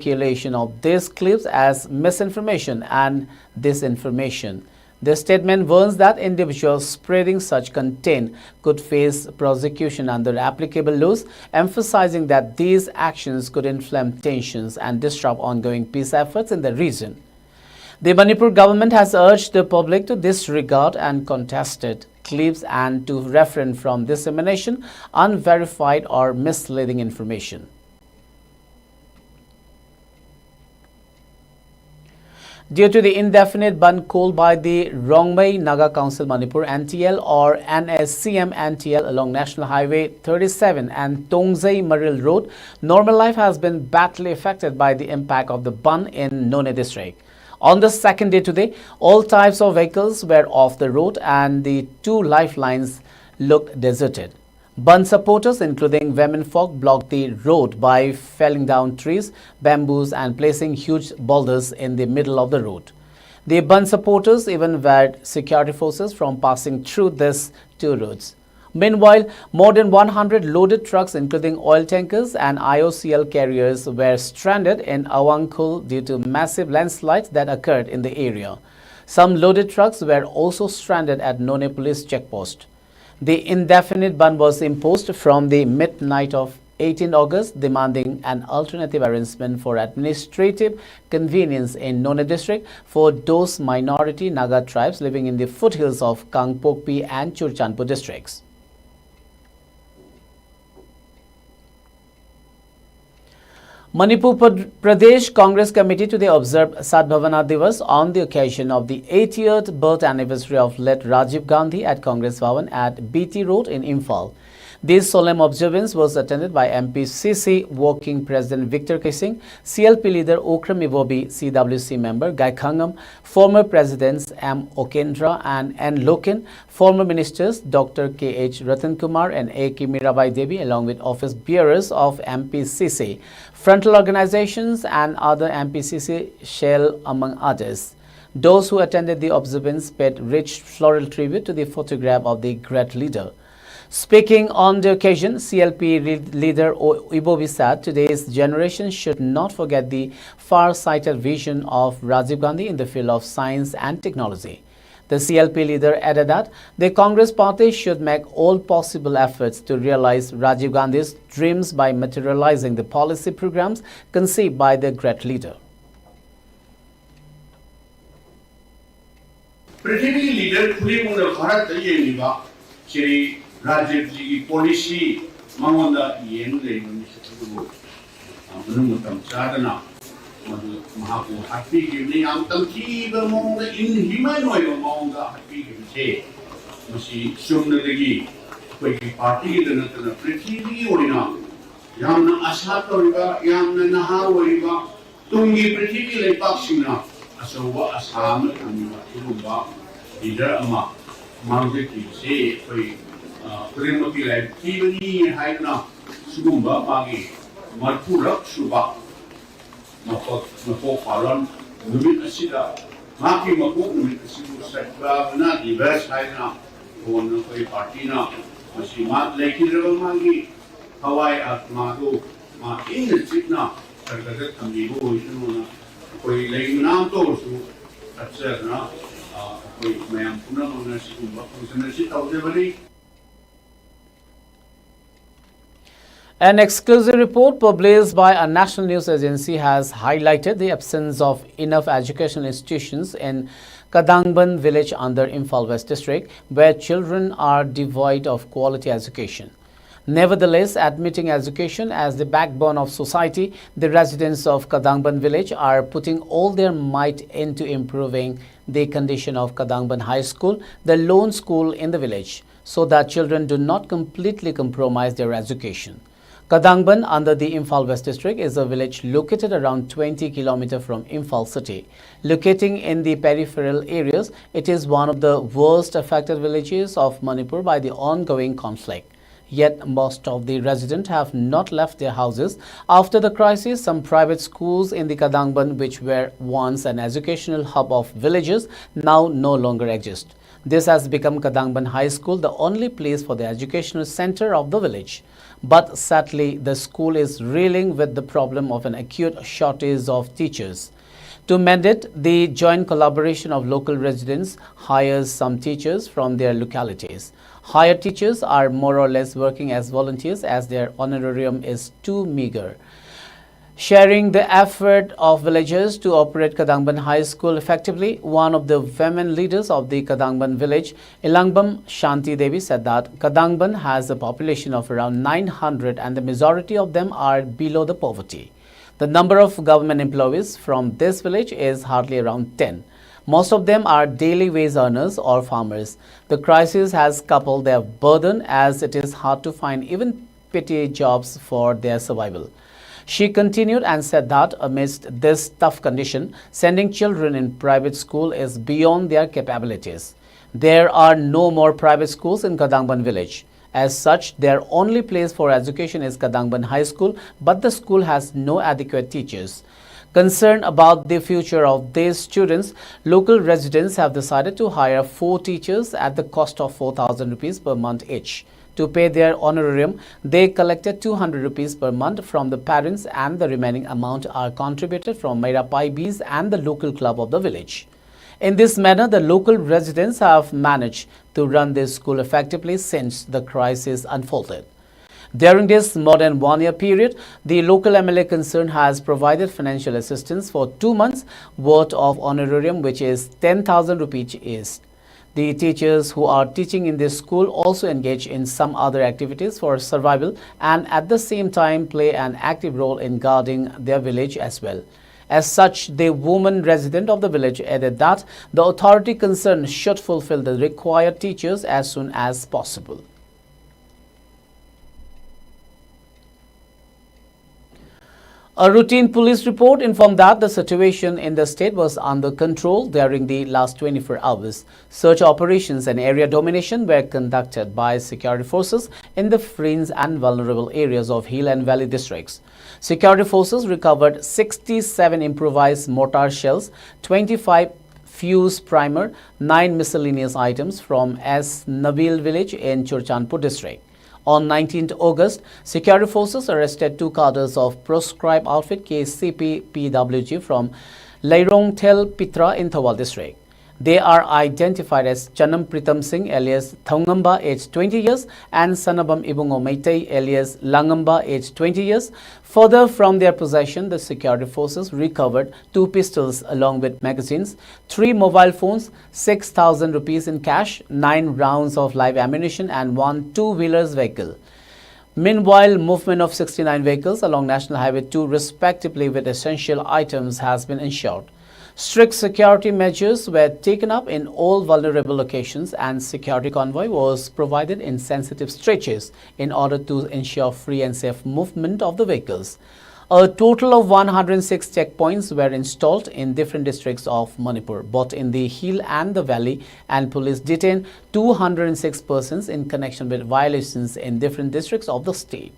circulation of these clips as misinformation and disinformation. The statement warns that individuals spreading such content could face prosecution under applicable laws, emphasizing that these actions could inflame tensions and disrupt ongoing peace efforts in the region. The Manipur government has urged the public to disregard and contested clips and to refrain from dissemination unverified or misleading information. Due to the indefinite ban called by the Rongmei Naga Council Manipur NTL or NSCM NTL along National Highway 37 and Tongzai Maril Road, normal life has been badly affected by the impact of the ban in None district. On the second day today, all types of vehicles were off the road and the two lifelines looked deserted. Ban supporters, including women folk, blocked the road by felling down trees, bamboos and placing huge boulders in the middle of the road. The ban supporters even barred security forces from passing through these two roads. Meanwhile, more than 100 loaded trucks, including oil tankers and IOCL carriers, were stranded in Awangkhul due to massive landslides that occurred in the area. Some loaded trucks were also stranded at None police checkpost. The indefinite ban was imposed from the midnight of 18 August, demanding an alternative arrangement for administrative convenience in None district for those minority Naga tribes living in the foothills of Kangpokpi and Churchanpur districts. Manipur Pradesh Congress Committee today observed Sadbhavana Divas on the occasion of the 80th birth anniversary of late Rajiv Gandhi at Congress Bhavan at BT Road in Imphal. This solemn observance was attended by MPCC Working President Victor Kising, CLP leader Okram Ibobi, CWC member Gai Khangam, former presidents M. Okendra and N. Loken, former ministers Dr. K.H. Ratan Kumar and A.K. Mirabai Devi, along with office bearers of MPCC, frontal organizations and other MPCC shell among others. Those who attended the observance paid rich floral tribute to the photograph of the great leader. Speaking on the occasion, CLP leader Ibobi said today's generation should not forget the far-sighted vision of Rajiv Gandhi in the field of science and technology. The CLP leader added that the Congress party should make all possible efforts to realize Rajiv Gandhi's dreams by materializing the policy programs conceived by the great leader. Prithvi leader खुली मुंडा भारत ये निवा श्री राजीव जी की policy मांगोंदा ये नुले municipal मनुमुतम चादना मधु महापु happy की नहीं आम तंकी बमोंगा इन हिमाय नोय बमोंगा happy की से मसी सुमन लगी कोई की पार्टी की दनतना पृथ्वी ओरिना यामना आशा तोरिबा यामना नहा ओरिबा तुंगी पृथ्वी लेपाक्षिना असोवा आसाम अनिवा तुरुबा लीडर अमा मांगे की से कोई प्रेमती लाइफ की बनी है ना सुगुम्बा मांगे मरपुरक सुबा मफो पालन नुमित असिदा माकी मफो नुमित असिदु सत्रा ना दिवस है ना कोन कोई पार्टी ना मसी मात लेकिन रबल मांगी हवाई आत्मा दो मा इन चितना सरगत थमीबो इतनो ना कोई लेकिन नाम तो सु अच्छा ना कोई मैं पुनः मना सिकुम्बा फंक्शन से तौदे बली. An exclusive report published by a national news agency has highlighted the absence of enough educational institutions in Kadangban village under Imphal West district, where children are devoid of quality education. Nevertheless, admitting education as the backbone of society, the residents of Kadangban village are putting all their might into improving the condition of Kadangban High School, the lone school in the village, so that children do not completely compromise their education. Kadangban under the Imphal West district is a village located around 20 km from Imphal city. Locating in the peripheral areas, it is one of the worst affected villages of Manipur by the ongoing conflict. Yet most of the residents have not left their houses. After the crisis, some private schools in the Kadangban, which were once an educational hub of villages, now no longer exist. This has become Kadangban High School, the only place for the educational center of the village. But sadly, the school is reeling with the problem of an acute shortage of teachers. To mend it, the joint collaboration of local residents hires some teachers from their localities. Hired teachers are more or less working as volunteers as their honorarium is too meager. Sharing the effort of villagers to operate Kadangban High School effectively, one of the women leaders of the Kadangban village, Ilangbam Shanti Devi, said that Kadangban has a population of around 900 and the majority of them are below the poverty. The number of government employees from this village is hardly around 10. Most of them are daily wage earners or farmers. The crisis has coupled their burden as it is hard to find even petty jobs for their survival. She continued and said that amidst this tough condition, sending children in private school is beyond their capabilities. There are no more private schools in Kadangban village. As such, their only place for education is Kadangban High School, but the school has no adequate teachers. Concerned about the future of these students, local residents have decided to hire 4 teachers at the cost of 4,000 rupees per month each. To pay their honorarium, they collected 200 rupees per month from the parents and the remaining amount are contributed from Maira Paibis and the local club of the village. In this manner, the local residents have managed to run this school effectively since the crisis unfolded. During this more than 1 year period, the local MLA concerned has provided financial assistance for 2 months worth of honorarium, which is 10,000 rupees each. The teachers who are teaching in this school also engage in some other activities for survival and at the same time play an active role in guarding their village as well. As such, the woman resident of the village added that the authority concerned should fulfill the required teachers as soon as possible. A routine police report informed that the situation in the state was under control during the last 24 hours. Search operations and area domination were conducted by security forces in the fringe and vulnerable areas of hill and valley districts. Security forces recovered 67 improvised mortar shells, 25 fuse primer, 9 miscellaneous items from S. Nabil village in Churchandpur district. On 19th August, security forces arrested 2 cadres of proscribed outfit KCP PWG from Lairong Tel Pitra in Thawal district. They are identified as Chanam Pritam Singh alias Thongamba aged 20 years and Sanabam Ibungo Meitei alias Langamba aged 20 years. Further, from their possession, the security forces recovered 2 pistols along with magazines, 3 mobile phones, 6,000 rupees in cash, 9 rounds of live ammunition and 1 two-wheelers vehicle. Meanwhile, movement of 69 vehicles along National Highway 2 respectively with essential items has been ensured. Strict security measures were taken up in all vulnerable locations and security convoy was provided in sensitive stretches in order to ensure free and safe movement of the vehicles. A total of 106 checkpoints were installed in different districts of Manipur, both in the hill and the valley, and police detained 206 persons in connection with violations in different districts of the state.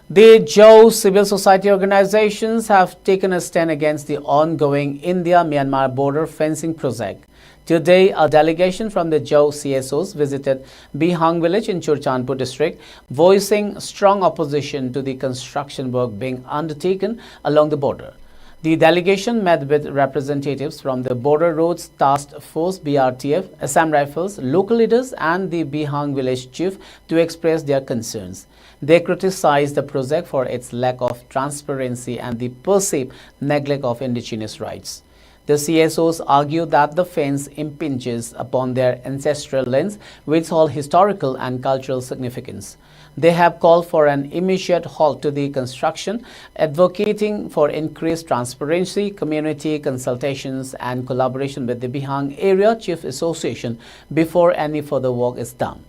The Jau civil society organizations have taken a stand against the ongoing India-Myanmar border fencing project. Today, a delegation from the Jau CSOs visited Bihang village in Churchandpur district, voicing strong opposition to the construction work being undertaken along the border. The delegation met with representatives from the Border Roads Task Force BRTF, Assam Rifles, local leaders and the Bihang village chief to express their concerns. They criticized the project for its lack of transparency and the perceived neglect of indigenous rights. The CSOs argue that the fence impinges upon their ancestral lands, which hold historical and cultural significance. They have called for an immediate halt to the construction, advocating for increased transparency, community consultations, and collaboration with the Bihang Area Chief Association before any further work is done.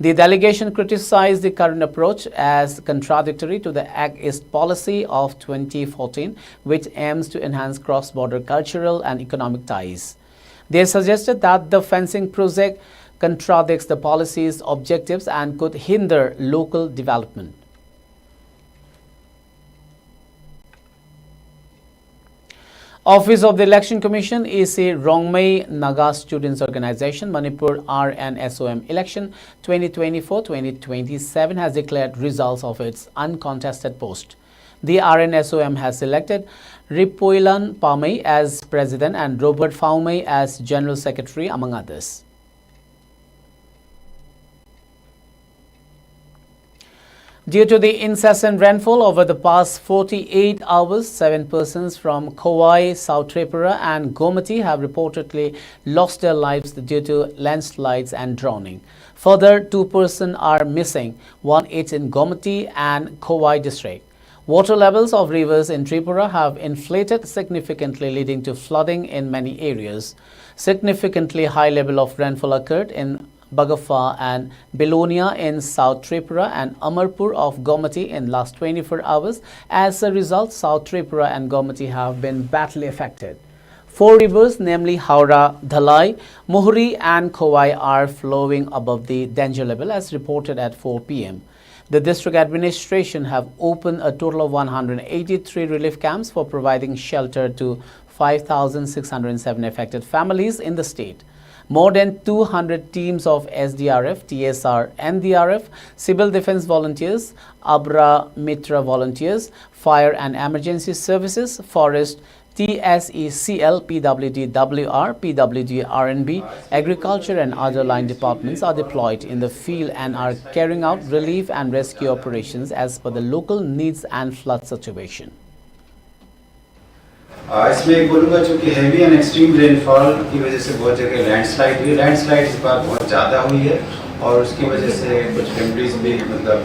The delegation criticized the current approach as contradictory to the Act East policy of 2014, which aims to enhance cross-border cultural and economic ties. They suggested that the fencing project contradicts the policy's objectives and could hinder local development. Office of the Election Commission EC Rongmei Naga Students Organization Manipur RNSOM election 2024-2027 has declared results of its uncontested post. The RNSOM has selected Ripoilan Pamei as President and Robert Faumei as General Secretary, among others. Due to the incessant rainfall over the past 48 hours, 7 persons from Khowai, South Tripura and Gomati have reportedly lost their lives due to landslides and drowning. Further, 2 persons are missing, one is in Gomati and Khowai district. Water levels of rivers in Tripura have inflated significantly, leading to flooding in many areas. Significantly high level of rainfall occurred in Bagafa and Belonia in South Tripura and Amarpur of Gomati in last 24 hours. As a result, South Tripura and Gomati have been badly affected. 4 rivers, namely Howrah, Dhalai, Mohuri and Khowai are flowing above the danger level as reported at 4 p.m. The district administration have opened a total of 183 relief camps for providing shelter to 5,607 affected families in the state. More than 200 teams of SDRF, TSR, NDRF, Civil Defense Volunteers, Abra Mitra Volunteers, Fire and Emergency Services, Forest, TSECL, PWD-WR, PWD-RNB, Agriculture and other line departments are deployed in the field and are carrying out relief and rescue operations as per the local needs and flood situation. इसमें एक बोलूँगा चूँकि heavy and extreme rainfall की वजह से बहुत जगह landslide हुई, लैंडस्लाइड इस बार बहुत ज़्यादा हुई है और उसकी वजह से कुछ फैमिलीज भी मतलब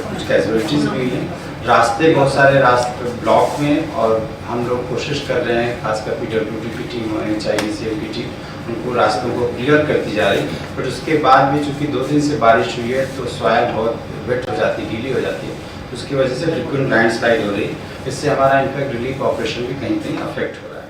कुछ कैजुअलिटीज़ भी हुई हैं। रास्ते बहुत सारे रास्ते ब्लॉक में और हम लोग कोशिश कर रहे हैं, खासकर PWD की टीम और HIECL की टीम उनको रास्तों को क्लियर करती जा रही, बट उसके बाद भी चूँकि 2 दिन से बारिश हुई है तो सॉइल बहुत वेट हो जाती है, गीली हो जाती है, उसकी वजह से फ्रिक्वेंट लैंडस्लाइड हो रही है। इससे हमारा इनफैक्ट रिलीफ ऑपरेशन भी कहीं कहीं अफेक्ट हो रहा है।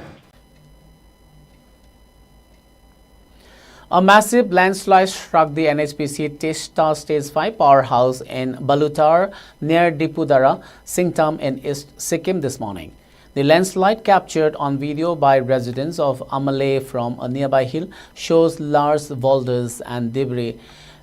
A massive landslide struck the NHPC Testa Stage 5 powerhouse in Balutar near Dipudara, Singtam in East Sikkim this morning. The landslide, captured on video by residents of Amale from a nearby hill, shows large boulders and debris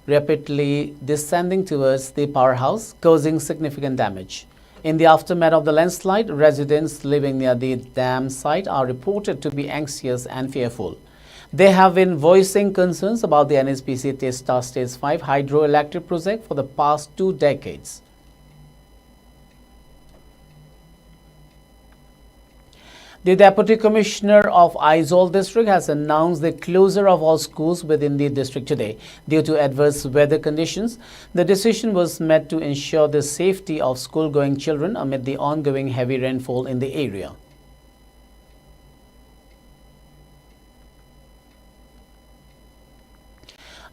rapidly descending towards the powerhouse, causing significant damage. In the aftermath of the landslide, residents living near the dam site are reported to be anxious and fearful. They have been voicing concerns about the NHPC Testa Stage 5 hydroelectric project for the past 2 decades. The Deputy Commissioner of Aizawl District has announced the closure of all schools within the district today due to adverse weather conditions. The decision was made to ensure the safety of school-going children amid the ongoing heavy rainfall in the area.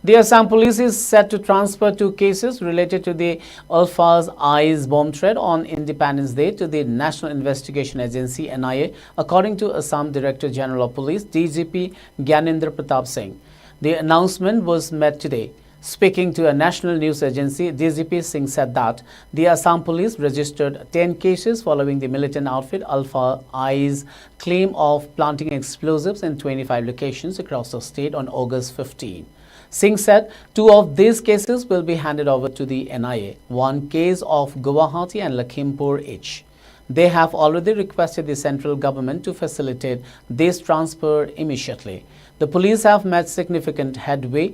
The Assam Police is set to transfer 2 cases related to the Ulfa's Eyes bomb threat on Independence Day to the National Investigation Agency NIA, according to Assam Director General of Police DGP Gyanendra Pratap Singh. The announcement was made today. Speaking to a national news agency, DGP Singh said that the Assam Police registered 10 cases following the militant outfit Alpha Eyes' claim of planting explosives in 25 locations across the state on August 15. Singh said 2 of these cases will be handed over to the NIA, 1 case of Guwahati and Lakhimpur each. They have already requested the central government to facilitate this transfer immediately. The police have made significant headway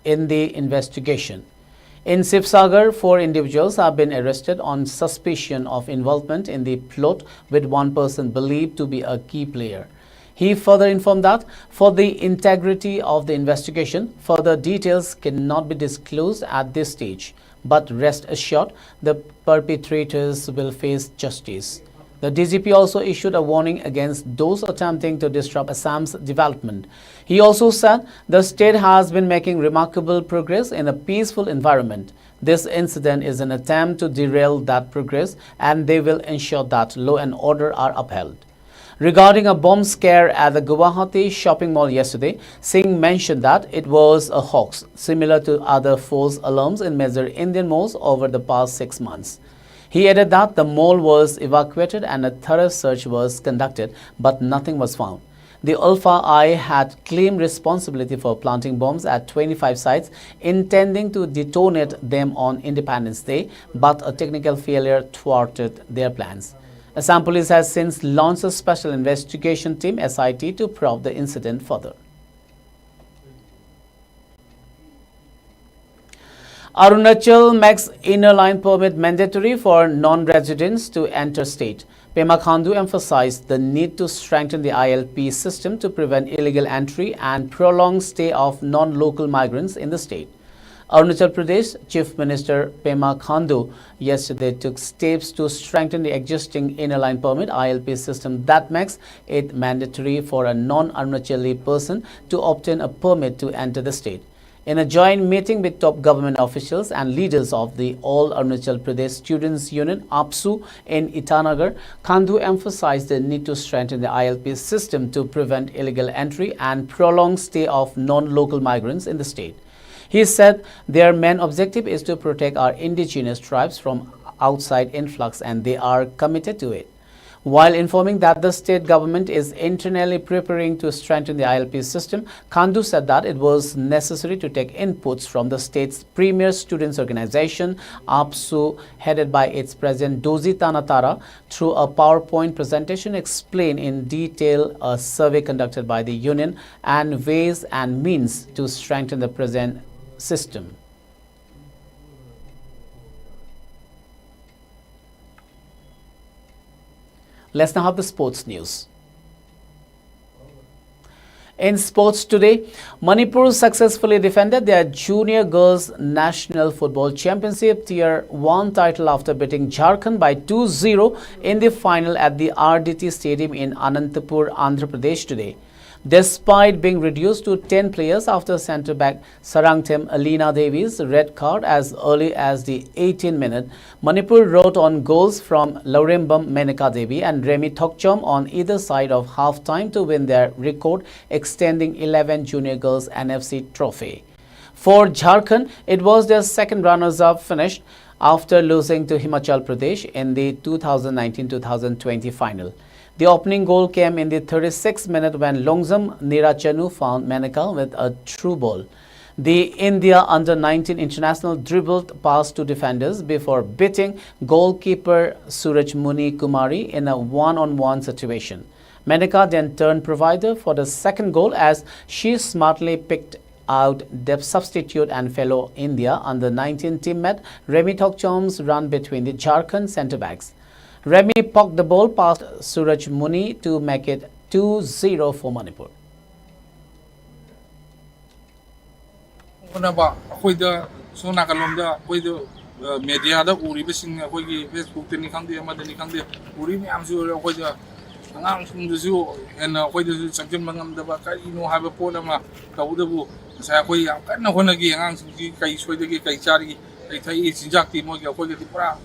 in the investigation. In Sivsagar, 4 individuals have been arrested on suspicion of involvement in the plot, with 1 person believed to be a key player. He further informed that for the integrity of the investigation, further details cannot be disclosed at this stage, but rest assured the perpetrators will face justice. The DGP also issued a warning against those attempting to disrupt Assam's development. He also said the state has been making remarkable progress in a peaceful environment. This incident is an attempt to derail that progress, and they will ensure that law and order are upheld. Regarding a bomb scare at the Guwahati shopping mall yesterday, Singh mentioned that it was a hoax, similar to other false alarms in major Indian malls over the past 6 months. He added that the mall was evacuated and a thorough search was conducted, but nothing was found. The Alpha I had claimed responsibility for planting bombs at 25 sites, intending to detonate them on Independence Day, but a technical failure thwarted their plans. Assam Police has since launched a special investigation team (SIT) to probe the incident further. Arunachal makes inner line permit mandatory for non-residents to enter state. Pema Khandu emphasized the need to strengthen the ILP system to prevent illegal entry and prolonged stay of non-local migrants in the state. Arunachal Pradesh Chief Minister Pema Khandu yesterday took steps to strengthen the existing inner line permit ILP system that makes it mandatory for a non-Arunachali person to obtain a permit to enter the state. In a joint meeting with top government officials and leaders of the All Arunachal Pradesh Students' Union (APSU) in Itanagar, Khandu emphasized the need to strengthen the ILP system to prevent illegal entry and prolonged stay of non-local migrants in the state. He said their main objective is to protect our indigenous tribes from outside influx and they are committed to it. While informing that the state government is internally preparing to strengthen the ILP system, Khandu said that it was necessary to take inputs from the state's premier students' organization, APSU, headed by its president Dozi Tanatara, through a PowerPoint presentation explain in detail a survey conducted by the union and ways and means to strengthen the present system. Let's now have the sports news. In sports today, Manipur successfully defended their Junior Girls National Football Championship Tier 1 title after beating Jharkhand by 2-0 in the final at the RDT Stadium in Anantapur, Andhra Pradesh today. Despite being reduced to 10 players after centre-back Sarangtem Alina Devi's red card as early as the 18th minute, Manipur wrote on goals from Laurembam Menaka Devi and Remi Thokchom on either side of half-time to win their record, extending 11 Junior Girls NFC trophy. For Jharkhand, it was their second runners-up finish after losing to Himachal Pradesh in the 2019-2020 final. The opening goal came in the 36th minute when Longzam Nirachanu found Menaka with a through ball. The India under-19 international dribbled past two defenders before beating goalkeeper Suraj Muni Kumari in a one-on-one situation. Menaka then turned provider for the second goal as she smartly picked out depth substitute and fellow India under-19 teammate Remi Thokchom's run between the Jharkhand centre-backs. Remi poked the ball past Suraj Muni to make it 2-0 for Manipur. Media da uri bising akhoi Facebook tini khangde amadani khangde uri myam su akhoi da angang sung du su en akhoi du changjem mangam da ba kai no ha ba pon ama tau da bu sa akhoi yam kan na hona gi angang sung gi kai soi da gi kai chari kai thai sinjak ti mo gi akhoi gi pura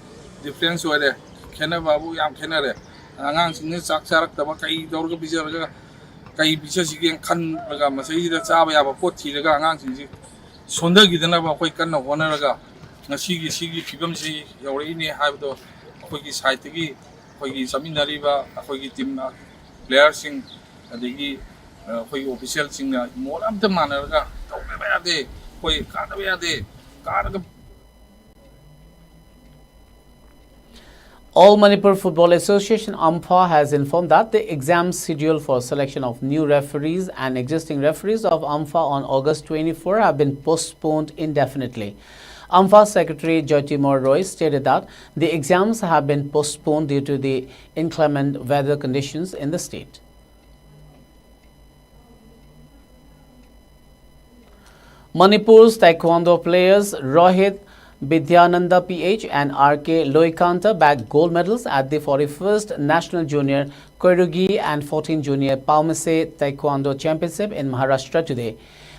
difference wa de khena ba bu yam khena de angang sung ne sak sarak da ba kai dor ga bijar ga kai bisa si gi khan ga ma sai da cha ba ya ba pot thi ga angang sung ji sonda gi da na ba akhoi kan na hona ga Sigi Fibam si Yauri Habdo, Hogi Saitigi, Hogi Saminariva, Hogi Tim players sing the Hogi official sing more of the manner, Hoi Kadabe, Kadabe. All Manipur Football Association (AMFA) has informed that the exam schedule for selection of new referees and existing referees of AMFA on August 24 have been postponed indefinitely. AMFA Secretary Jyotimor Roy stated that the exams have been postponed due to the inclement weather conditions in the state. Manipur's Taekwondo players Rohit Vidyananda PH and RK Loikanta bagged gold medals at the 41st National Junior Koirugi and 14 Junior Palmase Taekwondo Championship in Maharashtra today.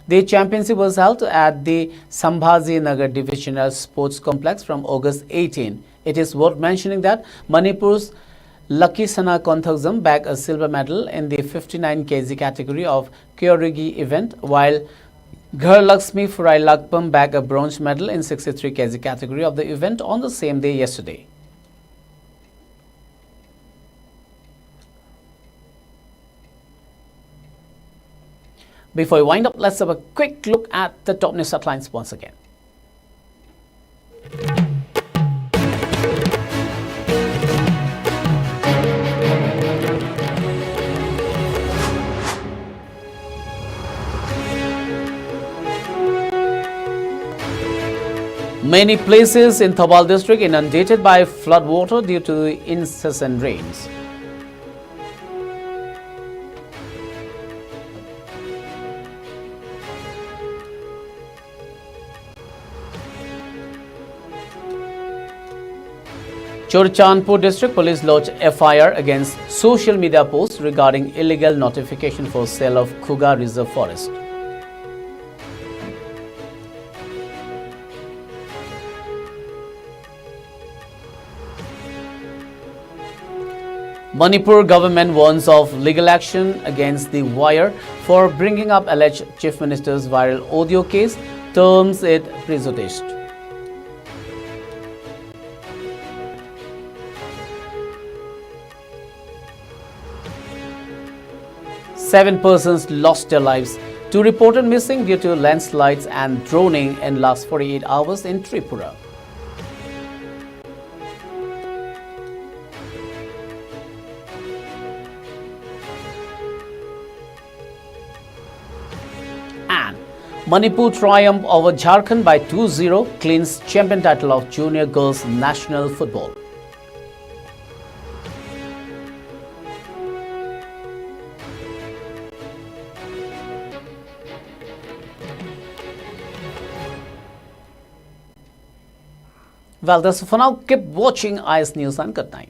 The championship was held at the Sambhaji Nagar Divisional Sports Complex from August 18. It is worth mentioning that Manipur's Lucky Sana Konthakzam bagged a silver medal in the 59 kg category of Kyorugi event, while Ghar Lakshmi Furai Lakpam bagged a bronze medal in 63 kg category of the event on the same day yesterday. Before we wind up, let's have a quick look at the top news headlines once again. Many places in Thabal district inundated by flood water due to the incessant rains. Churchandpur district police lodged FIR against social media posts regarding illegal notification for sale of Khuga Reserve Forest. Manipur government warns of legal action against the wire for bringing up alleged chief minister's viral audio case, terms it prejudiced. Seven persons lost their lives, two reported missing due to landslides and drowning in last 48 hours in Tripura. And Manipur triumph over Jharkhand by 2-0, cleans champion title of junior girls national football. Well, that's for now. Keep watching IS News and good night.